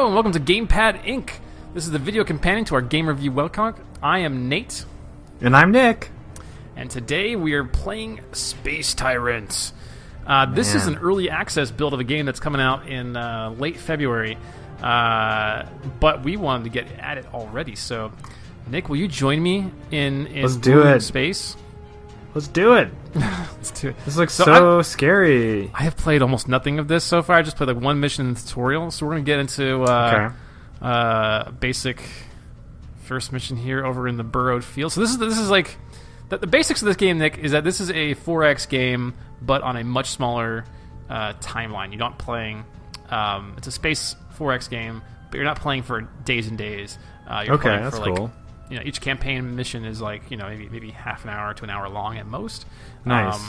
and welcome to Gamepad Inc. This is the video companion to our game review webcomic. I am Nate. And I'm Nick. And today we are playing Space Tyrant. This is an early access build of a game that's coming out in late February. But we wanted to get at it already. So, Nick, will you join me in Let's do it. Space? Let's do it. Let's do it. This looks so scary. I have played almost nothing of this so far. I just played like one mission in the tutorial. So we're going to get into basic first mission here over in the burrowed field. So this is like the basics of this game, Nick, is that this is a 4X game, but on a much smaller timeline. You're not playing. It's a space 4X game, but you're not playing for days and days. You're playing that's for like, cool. You know, each campaign mission is like, you know, maybe half an hour to an hour long at most. Nice.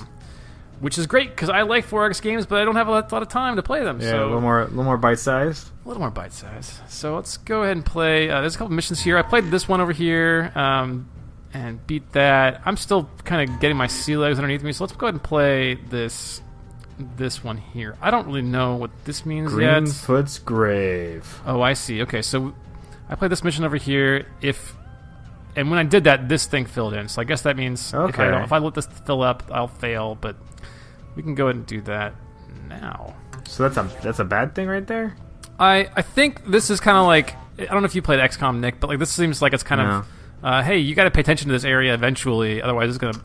Which is great because I like 4X games, but I don't have a lot of time to play them. Yeah, so a little more bite-sized. A little more bite-sized. So let's go ahead and play. There's a couple missions here. I played this one over here and beat that. I'm still kind of getting my sea legs underneath me, so let's go ahead and play this one here. I don't really know what this means yet. Greenfoot's Grave. Oh, I see. Okay, so I played this mission over here. And when I did that, this thing filled in. So I guess that means if I let this fill up, I'll fail. But we can go ahead and do that now. So that's a bad thing right there? I think this is kind of like, I don't know if you played XCOM, Nick, but like this seems like it's kind of, hey, you got to pay attention to this area eventually, otherwise it's going to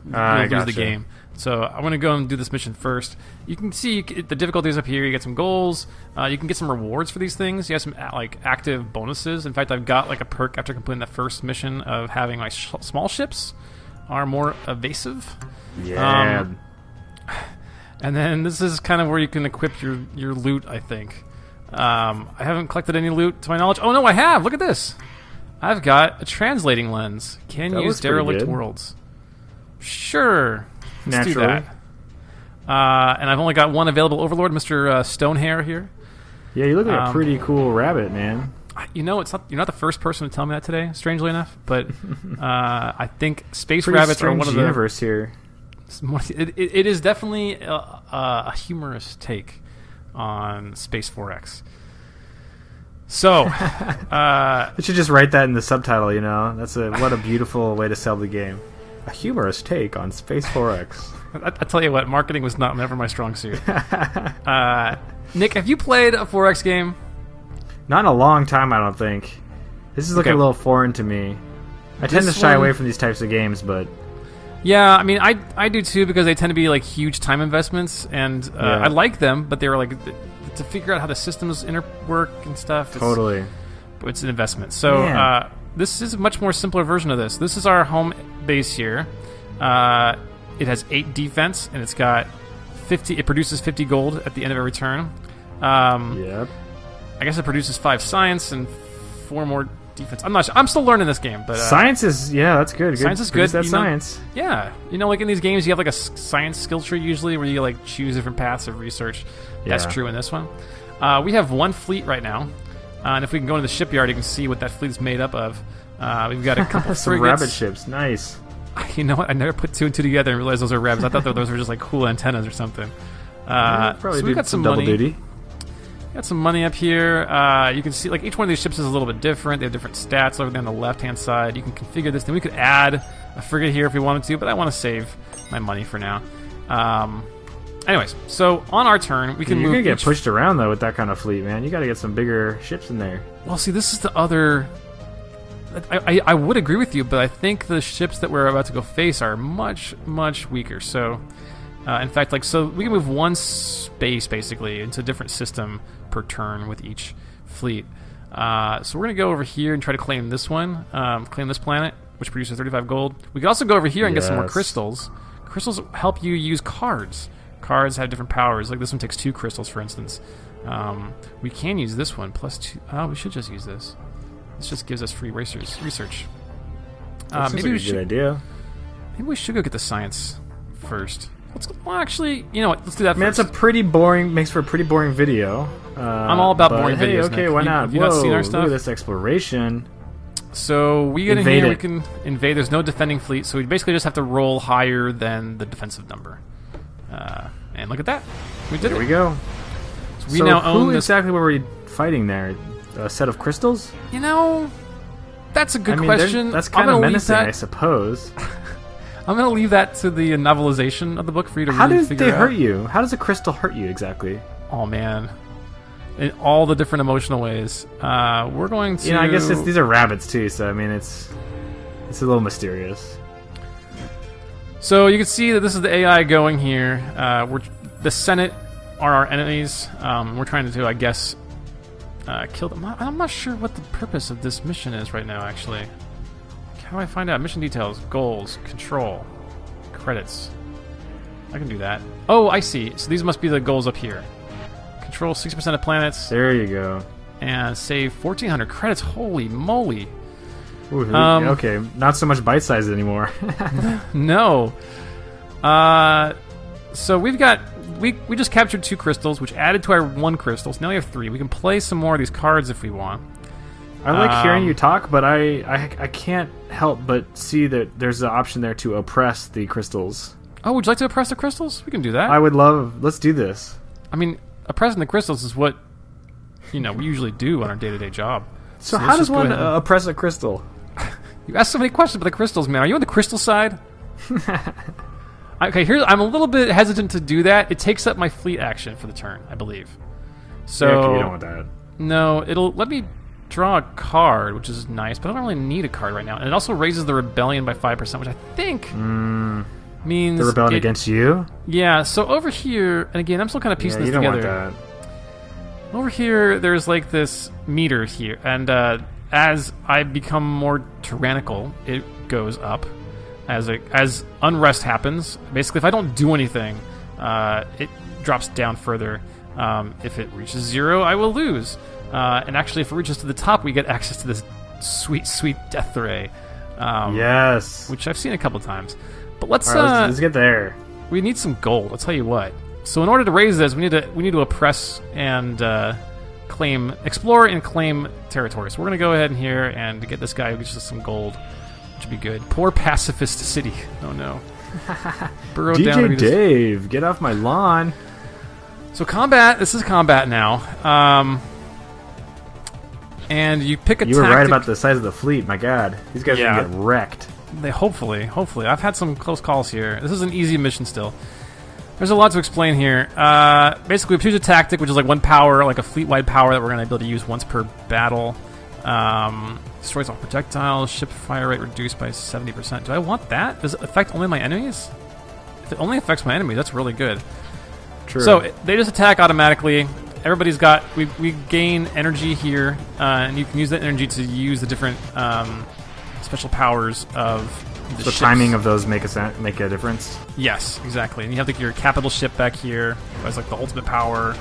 lose the game. So I'm going to go and do this mission first. You can see the difficulties up here. You get some goals. You can get some rewards for these things. You have some like active bonuses. In fact, I've got like a perk after completing that first mission of having my small ships are more evasive. Yeah. And then this is kind of where you can equip your loot, I think. I haven't collected any loot to my knowledge. Oh no, I have! Look at this! I've got a translating lens. Can use derelict worlds. Sure. Let's do that. And I've only got one available overlord, Mr. Stonehair here. Yeah, you look like a pretty cool rabbit, man. You know, you're not the first person to tell me that today, strangely enough. But I think space pretty rabbits are one of the universe here. It is definitely a humorous take on Space 4X. So, you should just write that in the subtitle. You know, what a beautiful way to sell the game. A humorous take on Space 4X. I tell you what, marketing was never my strong suit. Nick, have you played a 4X game? Not in a long time, I don't think. This is looking a little foreign to me. I tend to shy away from these types of games, but... Yeah, I mean, I do too, because they tend to be like huge time investments, and I like them, but they were like... to figure out how the systems work and stuff. It's an investment. So this is a much more simpler version of this. This is our home base here. It has 8 defense, and it's got 50. It produces 50 gold at the end of every turn. Yep. I guess it produces 5 science and 4 more defense. I'm not sure. I'm still learning this game, but science is that's good. Science is good. That's science. Yeah, you know, like in these games, you have like a science skill tree usually, where you like choose different paths of research. That's true in this one. We have one fleet right now, and if we can go into the shipyard, you can see what that fleet is made up of. We've got a couple some rabbit ships. Nice. You know what? I never put 2 and 2 together and realized those are rabbits. I thought those were just like cool antennas or something. Probably so we got some double money. Duty. Got some money up here. You can see like each one of these ships is a little bit different. They have different stats over there on the left-hand side. You can configure this. Then we could add a frigate here if we wanted to, but I want to save my money for now. Anyways, so on our turn, we can move. You're gonna get pushed around though with that kind of fleet, man. You got to get some bigger ships in there. Well, see, this is the other. I would agree with you, but I think the ships that we're about to go face are much weaker. So, in fact, we can move one space basically into a different system per turn with each fleet. So we're gonna go over here and try to claim this one, claim this planet, which produces 35 gold. We can also go over here and get some more crystals. Crystals help you use cards. Cards have different powers. Like this one takes 2 crystals, for instance. We can use this one plus 2. Oh, we should just use this. This just gives us free research. Maybe we should. Good idea. Maybe we should go get the science first. Well, actually, you know what? Let's do that first. It's a pretty boring. Makes for a pretty boring video. I'm all about boring videos. Okay, Nick. Why not? Have you not seen our stuff? Look at this exploration. So we get in here. We can invade. There's no defending fleet, so we basically just have to roll higher than the defensive number. And look at that. We did it. Here we go. So we now own exactly were we fighting there? A set of crystals? You know, that's a good I mean, question. that's kind of menacing, that, I suppose. I'm going to leave that to the novelization of the book for you to How really do figure they out. hurt you? How does a crystal hurt you exactly? Oh, man. In all the different emotional ways. We're going to... You know, I guess these are rabbits, too, so, I mean, it's a little mysterious. So you can see that this is the AI going here. The Senate are our enemies. We're trying to, I guess, kill them. I'm not sure what the purpose of this mission is right now, actually. How do I find out? Mission details, goals, control, credits. I can do that. Oh, I see. So these must be the goals up here. Control 60% of planets. There you go. And save 1,400 credits. Holy moly. Ooh, okay, not so much bite size anymore. No. So we've got... We just captured 2 crystals, which added to our 1 crystal. So now we have 3. We can play some more of these cards if we want. I like hearing you talk, but I can't help but see that there's an option there to oppress the crystals. Oh, would you like to oppress the crystals? We can do that. I would love... Let's do this. I mean, oppressing the crystals is what, we usually do on our day-to-day job. So how does one oppress a crystal? You asked so many questions about the crystals, man. Are you on the crystal side? Okay, I'm a little bit hesitant to do that. It takes up my fleet action for the turn, I believe. So Yeah, okay, you don't want that. No, it'll let me draw a card, which is nice, but I don't really need a card right now. And it also raises the rebellion by 5%, which I think means The rebellion against you? Yeah. So over here, and again, I'm still kind of piecing Yeah, this you don't together. want that. Over here, there's like this meter here, and as I become more tyrannical, it goes up. As unrest happens, basically, if I don't do anything, it drops down further. If it reaches 0, I will lose. And actually, if it reaches to the top, we get access to this sweet, sweet death ray. Yes. Which I've seen a couple times. But let's get there. We need some gold. I'll tell you what. So in order to raise this, we need to oppress and explore and claim territory. So we're gonna go ahead in here and get this guy who gets us some gold, which would be good. Poor pacifist city. Oh no. Burrow down. DJ Dave, get off my lawn. So combat. This is combat now. And you pick a. You were right about the size of the fleet. My God, these guys are gonna get wrecked. Hopefully. I've had some close calls here. This is an easy mission still. There's a lot to explain here. Basically, we choose a tactic, which is like 1 power, like a fleet-wide power that we're going to be able to use once per battle. Destroys all projectiles. Ship fire rate reduced by 70%. Do I want that? Does it affect only my enemies? If it only affects my enemies, that's really good. True. So they just attack automatically. Everybody's got... We gain energy here, and you can use that energy to use the different special powers of the ships. Timing of those make a difference? Yes, exactly. And you have like your capital ship back here. That's like the ultimate power.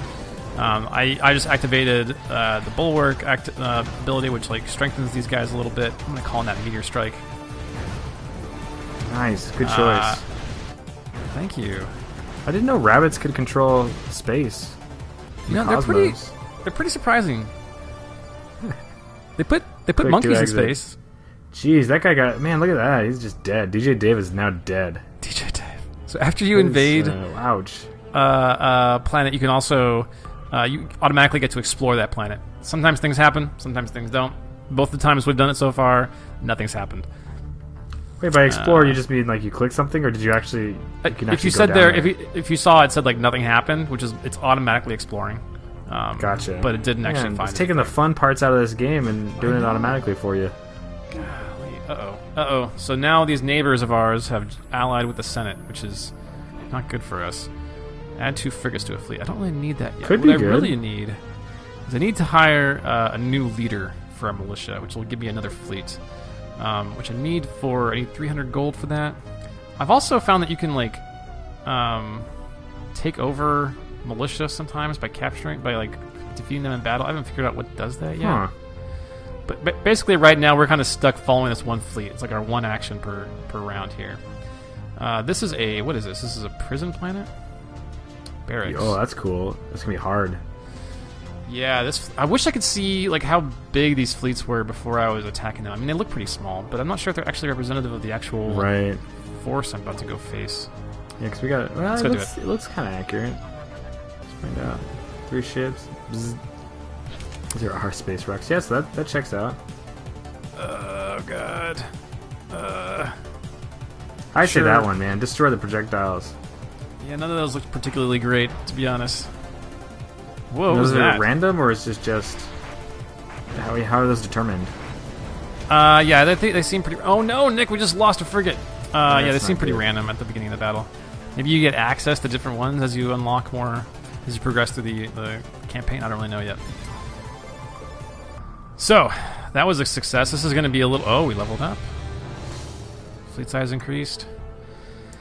I just activated the bulwark ability, which like strengthens these guys a little bit. I'm gonna call on that meteor strike. Nice, good choice. Thank you. I didn't know rabbits could control space. Yeah, they're pretty surprising. They put Quick monkeys in exit. space. Jeez, that guy got... Man, look at that. He's just dead. DJ Dave is now dead. DJ Dave. So after you invade ouch. planet, you can also... you automatically get to explore that planet. Sometimes things happen, sometimes things don't. Both the times we've done it so far, nothing's happened. Wait, by explore, you just mean like you click something, or did you actually... if you said there, if you saw it said like nothing happened, which is it's automatically exploring. Gotcha. But it didn't actually find it's taking the fun parts out of this game and doing it automatically for you. Uh-oh. So now these neighbors of ours have allied with the Senate, which is not good for us. Add 2 frigates to a fleet. I don't really need that yet. Could be what good. I really need is I need to hire a new leader for our militia, which will give me another fleet. Which I need 300 gold for that. I've also found that you can like take over militia sometimes by defeating them in battle. I haven't figured out what does that yet. Huh. But basically, right now we're kind of stuck following this one fleet. It's like our one action per round here. This is what is this? This is a prison planet? Barracks. Oh, that's cool. That's gonna be hard. Yeah, I wish I could see like how big these fleets were before I was attacking them. I mean, they look pretty small, but I'm not sure if they're actually representative of the actual force I'm about to go face. Yeah, because we got... Well, it looks kind of accurate. Let's find out. 3 ships. Bzz. There are space rocks. Yes, that checks out. Oh god. I say Sure. that one, man. Destroy the projectiles. Yeah, none of those look particularly great, to be honest. Whoa, what was Those that? are random, or is this just how are those determined? Yeah, they seem pretty. Oh no, Nick, we just lost a frigate. Yeah, they that's seem not pretty good. random at the beginning of the battle. Maybe you get access to different ones as you unlock more, as you progress through the campaign. I don't really know yet. So, that was a success. This is going to be a little. Oh, we leveled up. Fleet size increased.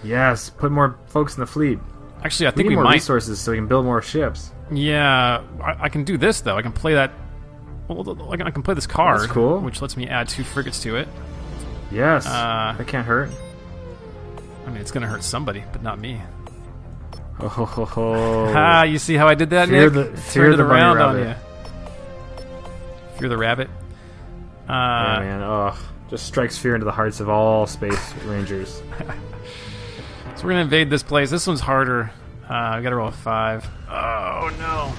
Yes, put more folks in the fleet. Actually, I We think need we more might. resources so we can build more ships. Yeah, I can do this though. I can play that. Well, I can play this card, That's cool. which lets me add 2 frigates to it. Yes, that can't hurt. I mean, it's going to hurt somebody, but not me. Oh, ho, ho, ho. Ah, you see how I did that, Fear Nick? fear Turned it the bunny around on rabbit. you. Fear the rabbit. Yeah, man. Oh, just strikes fear into the hearts of all space rangers. So we're gonna invade this place. This one's harder. We gotta roll a 5. Oh no.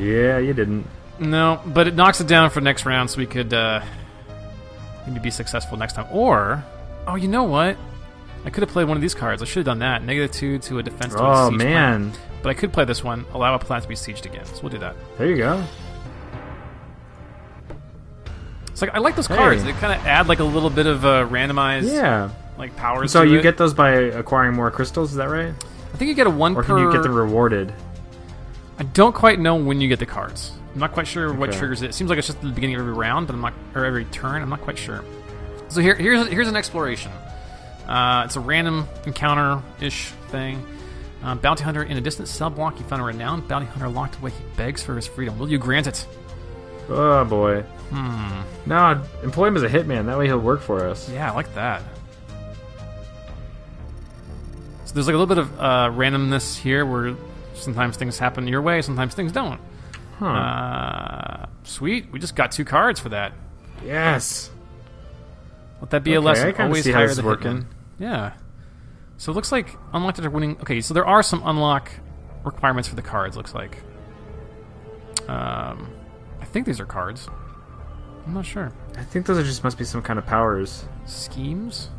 Yeah, you didn't. No, but it knocks it down for next round, so we could maybe be successful next time. Or, oh, you know what? I could have played one of these cards. I should have done that. -2 to a defense. To a Oh siege man, planet. But I could play this one. Allow a planet to be sieged again. So we'll do that. there you go. It's like I like those cards. Hey. They kind of add like a little bit of randomized Yeah. like powers. So to you it. get those by acquiring more crystals, is that right? I think you get a 1 Or per. can you get them rewarded? I don't quite know when you get the cards. I'm not quite sure what Okay. triggers it. It seems like it's just at the beginning of every round, but I'm not, or every turn. I'm not quite sure. So here's an exploration. It's a random encounter-ish thing. Bounty hunter in a distant cell block. You found a renowned bounty hunter locked away. He begs for his freedom. Will you grant it? Oh boy. No, employ him as a hitman. That way he'll work for us. Yeah, I like that. So there's like a little bit of randomness here, where sometimes things happen your way, sometimes things don't. Huh. Sweet. We just got 2 cards for that. Yes. Let that be a Okay, I lesson. kinda Always see how hire this the is working. hitman. Yeah. So it looks like unlocked after winning. Okay, so there are some unlock requirements for the cards. Looks like. I think these are cards. I'm not sure. I think those are just must be some kind of powers. Schemes.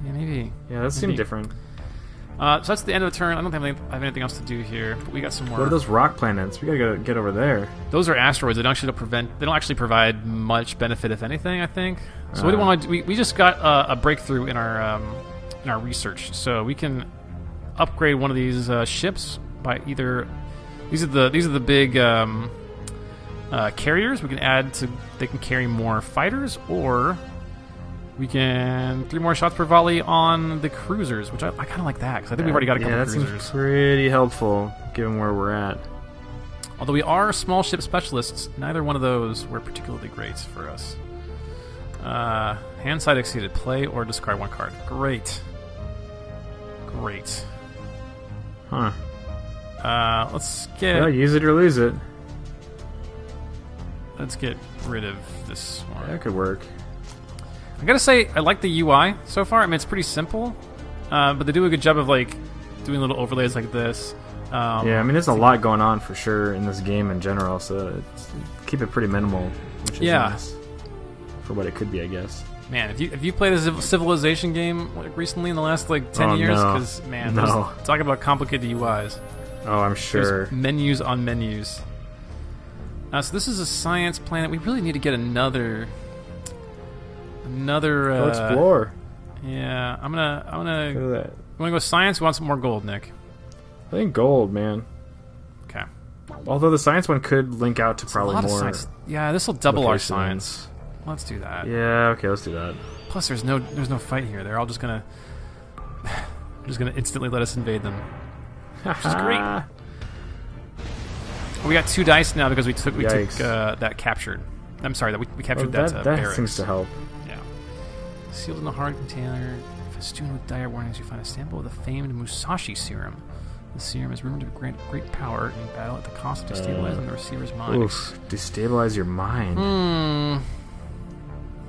Yeah, maybe. Yeah, those seem Maybe. different. So that's the end of the turn. I don't have anything else to do here. But we got some more. What are those rock planets? We gotta get over there. Those are asteroids. They don't actually provide much benefit, if anything. I think. So what do we want to do? We just got a breakthrough in our research, so we can upgrade one of these ships by either. These are the big carriers. We can add to. They can carry more fighters, or we can 3 more shots per volley on the cruisers, which I kind of like that because I think we've already got a couple that cruisers. seems pretty helpful given where we're at. Although we are small ship specialists, neither one of those were particularly great for us. Hand side exceeded. Play or discard 1 card. Great. Huh. Let's get Well, use it or lose it. rid of this one. That could work. I gotta say, I like the UI so far. I mean, it's pretty simple, but they do a good job of like doing little overlays like this. Yeah, I mean, there's a lot going on for sure in this game in general, so keep it pretty minimal, which is nice for what it could be, I guess. Man, if you played a Civilization game like, recently in the last like 10 years, no. because man, No. talk about complicated UIs. Oh, I'm sure. There's menus on menus. So this is a science planet. We really need to get another. Go explore. Yeah, I'm gonna. Look at that. You want to go science? We want some more gold, Nick. I think gold, man. Okay. Although the science one could link out to probably a lot more. of science. Yeah, this will double our locations. science. Let's do that. Yeah, okay, let's do that. Plus, there's no fight here. They're all just gonna instantly let us invade them, which is great. We got 2 dice now because we took that captured. I'm sorry that we captured that barracks. Seems to help. Yeah. Sealed in a hard container, festooned with dire warnings, you find a sample of the famed Musashi serum. The serum is rumored to grant great power in battle at the cost of destabilizing the receiver's mind. Oof, destabilize your mind.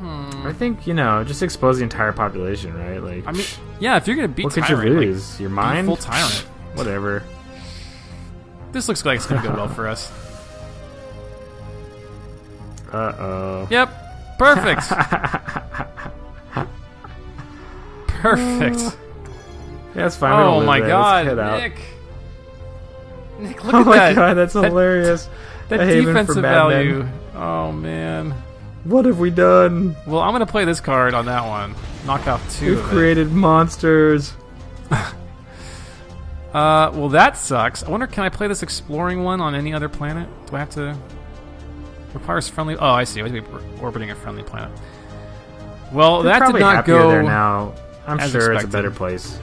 I think, just expose the entire population, right? Like, I mean, yeah, if you're gonna beat what could Tyrant, you lose? Your mind? full Tyrant. Whatever. This looks like it's gonna go well for us. Uh-oh. Yep. Perfect. Perfect. Yeah, it's fine. Oh my god, Nick. Nick, look at that. Oh my god, that's hilarious. That defensive value. Oh man. What have we done? Well, I'm gonna play this card on that one. Knock off 2. We've created monsters. Well, that sucks. I wonder, can I play this exploring one on any other planet? Do I have to? Requires friendly. Oh, I see. I have to be orbiting a friendly planet. Well, They're that did not go there now. I'm sure expected. it's a better place.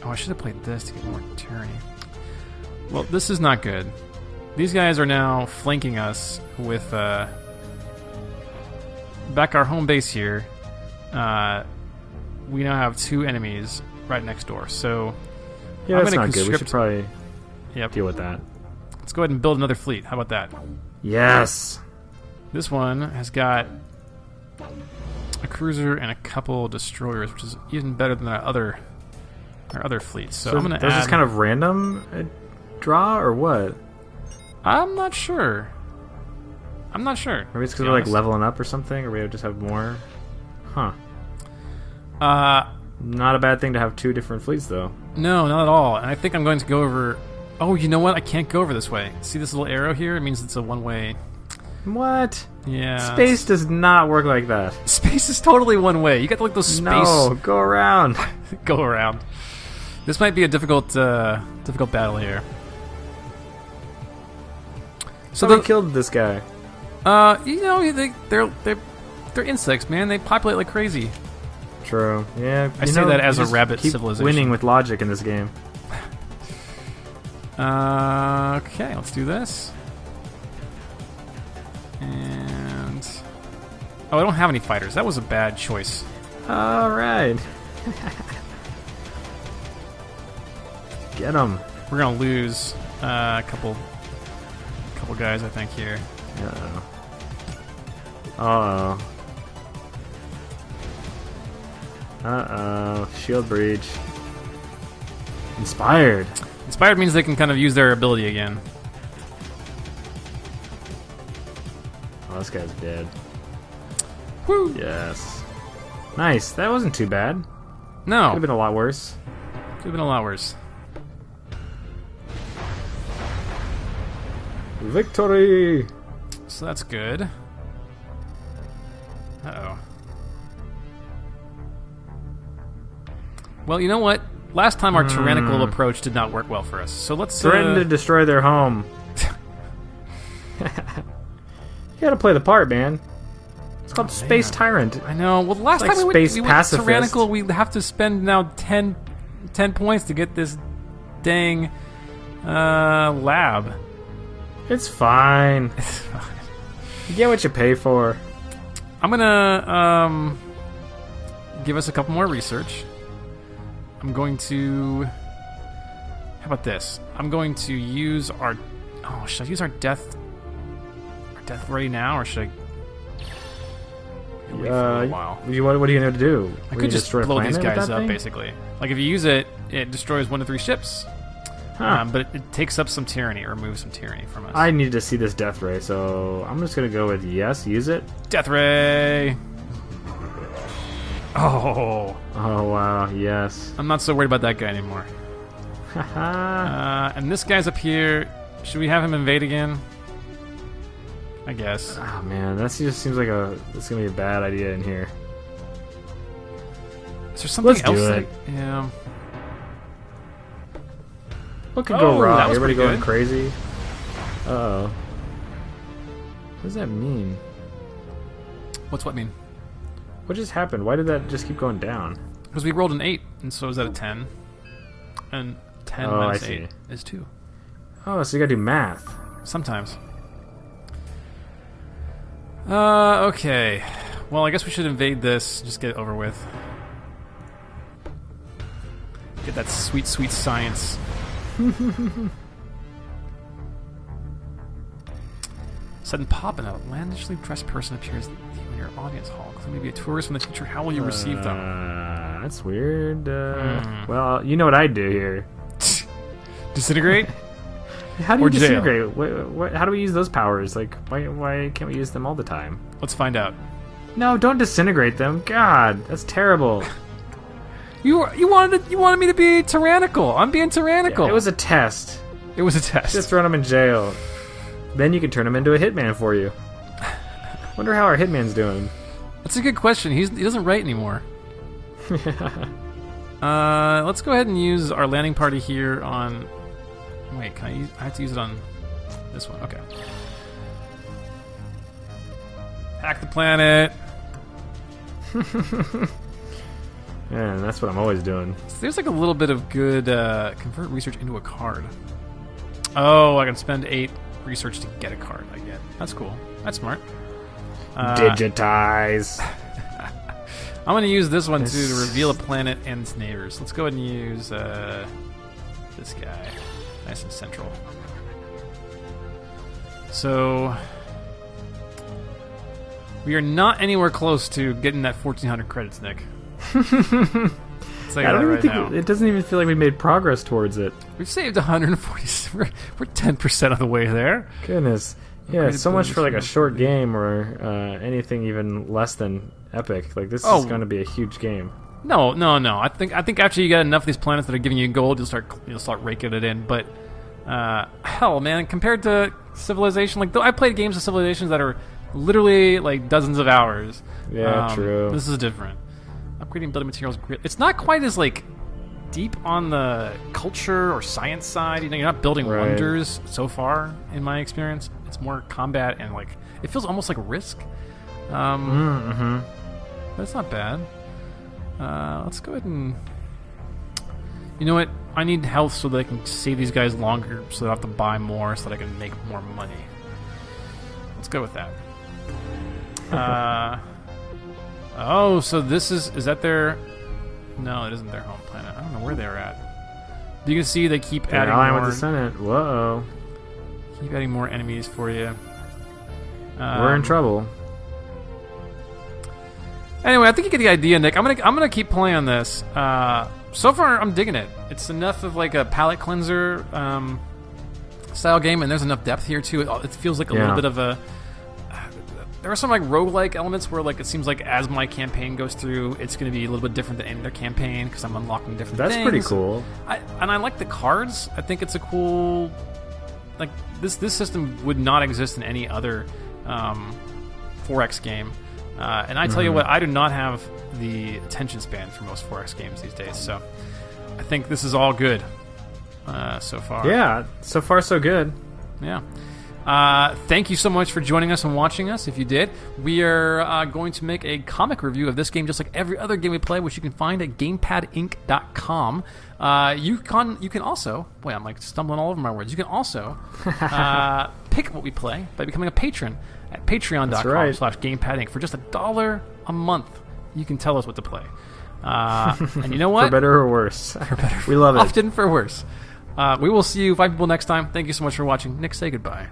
Oh, I should have played this to get more tyranny. Well, this is not good. These guys are now flanking us with back our home base here. We now have 2 enemies right next door. So yeah, I'm that's gonna not good. We should probably deal with that. Let's go ahead and build another fleet. How about that? Yes. This one has got a cruiser and a couple destroyers, which is even better than our other fleets. So I'm gonna add... just kind of random draw or what? I'm not sure. Maybe it's because we're like leveling up or something, or we just have more. Huh. Not a bad thing to have 2 different fleets, though. No, not at all. And I think I'm going to go over... Oh, you know what? I can't go over this way. See this little arrow here? It means it's a one-way... What? Yeah. Space does not work like that. Space is totally one way. You got like those space... No, go around. Go around. This might be a difficult battle here. So they killed this guy. You know, they're insects, man. They populate like crazy. True. Yeah. I say that as a rabbit keep civilization. Winning with logic in this game. Okay, let's do this. And oh, I don't have any fighters. That was a bad choice. All right. Get them. We're gonna lose a couple guys, I think, here. Uh-oh. Uh-oh. Uh-oh. Shield breach. Inspired. Inspired means they can kind of use their ability again. Oh, this guy's dead. Woo! Yes. Nice. That wasn't too bad. No. Could have been a lot worse. Could have been a lot worse. Victory! So that's good. Uh-oh. Well, you know what? Last time our tyrannical approach did not work well for us. So let's... Threaten to destroy their home. You gotta play the part, man. It's called Space Tyrant. I know. Well, the last time we went tyrannical, we have to spend now 10 points to get this dang lab. It's fine. It's fine. You get what you pay for. I'm gonna give us a couple more research. I'm going to... How about this? I'm going to use our... Oh, should I use our death ready now, or should I... Wait for a while? What are you going to do? I could just blow these guys up, basically. Like, if you use it, it destroys 1 to 3 ships. Huh. But it takes up some tyranny, or removes some tyranny from us. I need to see this death ray, so I'm just going to go with yes, use it. Death ray! Oh. Oh, wow, yes. I'm not so worried about that guy anymore. And this guy's up here. Should we have him invade again? I guess. Oh, man, that just seems like it's going to be a bad idea in here. Is there something else? Do it. Yeah. What could go wrong? Everybody going good. crazy? Uh-oh. What does that mean? What's what mean? What just happened? Why did that just keep going down? Because we rolled an 8, and so is that a 10? And 10 minus 8 is 2. Oh, so you gotta do math. Sometimes. Okay. Well, I guess we should invade this. Just get it over with. Get that sweet, sweet science. Sudden pop, an outlandishly dressed person appears in your audience hall. Claiming to be a tourist from the future. How will you receive them? That's weird. Well, you know what I'd do here. Disintegrate? How do you Or jail. disintegrate? How do we use those powers? Like, why can't we use them all the time? Let's find out. No, don't disintegrate them. God, that's terrible. You wanted me to be tyrannical. I'm being tyrannical. It was a test. It was a test. Just throw him in jail. Then you can turn him into a hitman for you. Wonder how our hitman's doing. That's a good question. He doesn't write anymore. Let's go ahead and use our landing party here on... Wait, I have to use it on this one. Okay. Hack the planet. Yeah, that's what I'm always doing. So there's like a little bit of good convert research into a card. Oh, I can spend 8 research to get a card. I get. That's cool. That's smart. Digitize. I'm going to use this one to reveal a planet and its neighbors. Let's go ahead and use this guy. Nice and central. So we are not anywhere close to getting that 1,400 credits, Nick. I don't even think it doesn't even feel like we made progress towards it. We've saved 140. We're 10% of the way there. Goodness. Yeah, so much for like a short game or anything even less than epic. Like this is going to be a huge game. No. I think after you get enough of these planets that are giving you gold, you'll start raking it in. But hell, man, compared to Civilization, like I played games of Civilizations that are literally like dozens of hours. Yeah, true. This is different. Upgrading building materials, it's not quite as like deep on the culture or science side. You know, you're not building wonders so far, in my experience. It's more combat and like it feels almost like Risk. But it's not bad. Let's go ahead and... You know what? I need health so that I can save these guys longer, so that I have to buy more, so that I can make more money. Let's go with that. Oh, so this is that their... No, it isn't their home planet. I don't know where they're at. You can see they keep adding more... with the Senate. Whoa. Keep adding more enemies for you. We're in trouble. Anyway, I think you get the idea, Nick. I'm gonna keep playing on this. So far, I'm digging it. It's enough of like a palate cleanser style game, and there's enough depth here too. It feels like a little bit of a... There are some like roguelike elements where like it seems like as my campaign goes through, it's going to be a little bit different than any other campaign because I'm unlocking different things. That's pretty cool. I like the cards. I think it's a cool... Like this system would not exist in any other 4X game. And I tell you what, I do not have the attention span for most 4X games these days, so I think this is all good so far. Yeah, so far so good. Yeah. Thank you so much for joining us and watching us. If you did, we are going to make a comic review of this game just like every other game we play, which you can find at GamepadInc.com. You can also... Wait, I'm like stumbling all over my words. You can also pick what we play by becoming a patron at patreon.com/GamepadInc. For just $1 a month, you can tell us what to play. And you know what? For better or worse. For better. We love it. Often for worse. We will see you 5 people next time. Thank you so much for watching. Nick, say goodbye.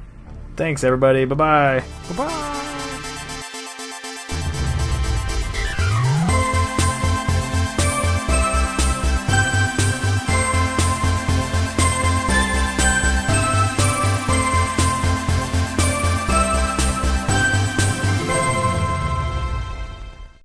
Thanks, everybody. Bye-bye. Bye-bye.